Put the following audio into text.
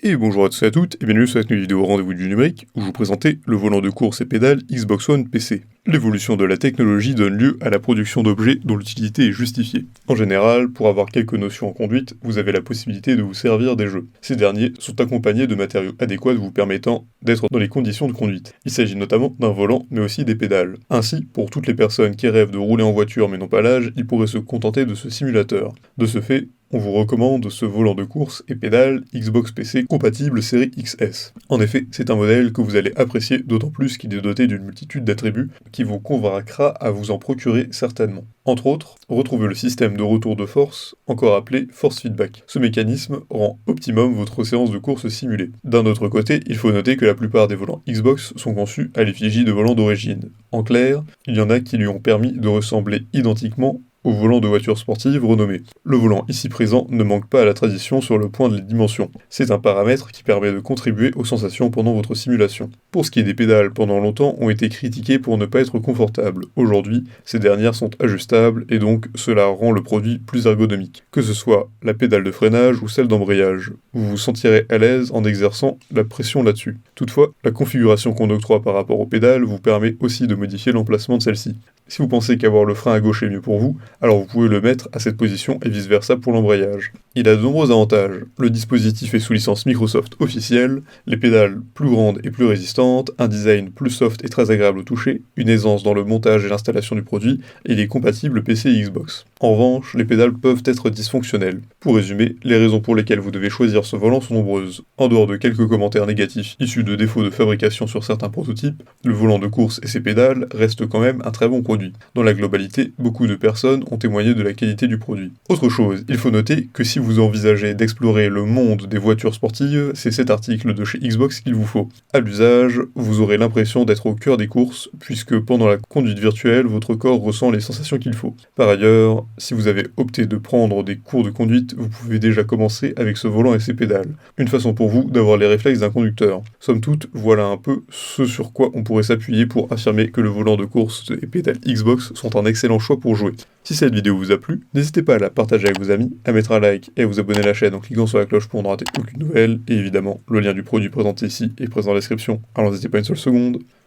Et bonjour à tous et à toutes, et bienvenue sur cette nouvelle vidéo Rendez-vous du numérique, où je vous présentais le volant de course et pédales Xbox One PC. L'évolution de la technologie donne lieu à la production d'objets dont l'utilité est justifiée. En général, pour avoir quelques notions en conduite, vous avez la possibilité de vous servir des jeux. Ces derniers sont accompagnés de matériaux adéquats vous permettant d'être dans les conditions de conduite. Il s'agit notamment d'un volant, mais aussi des pédales. Ainsi, pour toutes les personnes qui rêvent de rouler en voiture mais n'ont pas l'âge, ils pourraient se contenter de ce simulateur. De ce fait, on vous recommande ce volant de course et pédales Xbox PC compatible série XS. En effet, c'est un modèle que vous allez apprécier d'autant plus qu'il est doté d'une multitude d'attributs qui vous convaincra à vous en procurer certainement. Entre autres, retrouvez le système de retour de force, encore appelé force feedback. Ce mécanisme rend optimum votre séance de course simulée. D'un autre côté, il faut noter que la plupart des volants Xbox sont conçus à l'effigie de volants d'origine. En clair, il y en a qui lui ont permis de ressembler identiquement au volant de voiture sportive renommé. Le volant ici présent ne manque pas à la tradition sur le point de les dimensions. C'est un paramètre qui permet de contribuer aux sensations pendant votre simulation. Pour ce qui est des pédales, pendant longtemps ont été critiquées pour ne pas être confortables. Aujourd'hui, ces dernières sont ajustables et donc cela rend le produit plus ergonomique. Que ce soit la pédale de freinage ou celle d'embrayage, vous vous sentirez à l'aise en exerçant la pression là-dessus. Toutefois, la configuration qu'on octroie par rapport aux pédales vous permet aussi de modifier l'emplacement de celle-ci. Si vous pensez qu'avoir le frein à gauche est mieux pour vous, alors vous pouvez le mettre à cette position et vice-versa pour l'embrayage. Il a de nombreux avantages. Le dispositif est sous licence Microsoft officielle, les pédales plus grandes et plus résistantes, un design plus soft et très agréable au toucher, une aisance dans le montage et l'installation du produit, et il est compatible PC et Xbox. En revanche, les pédales peuvent être dysfonctionnelles. Pour résumer, les raisons pour lesquelles vous devez choisir ce volant sont nombreuses. En dehors de quelques commentaires négatifs issus de défauts de fabrication sur certains prototypes, le volant de course et ses pédales restent quand même un très bon produit. Dans la globalité, beaucoup de personnes ont témoigné de la qualité du produit. Autre chose, il faut noter que si vous envisagez d'explorer le monde des voitures sportives, c'est cet article de chez Xbox qu'il vous faut. À l'usage, vous aurez l'impression d'être au cœur des courses, puisque pendant la conduite virtuelle, votre corps ressent les sensations qu'il faut. Par ailleurs, si vous avez opté de prendre des cours de conduite, vous pouvez déjà commencer avec ce volant et ses pédales. Une façon pour vous d'avoir les réflexes d'un conducteur. Somme toute, voilà un peu ce sur quoi on pourrait s'appuyer pour affirmer que le volant de course et pédales Xbox sont un excellent choix pour jouer. Si cette vidéo vous a plu, n'hésitez pas à la partager avec vos amis, à mettre un like et à vous abonner à la chaîne en cliquant sur la cloche pour ne rater aucune nouvelle, et évidemment, le lien du produit présenté ici est présent dans la description, alors n'hésitez pas une seule seconde.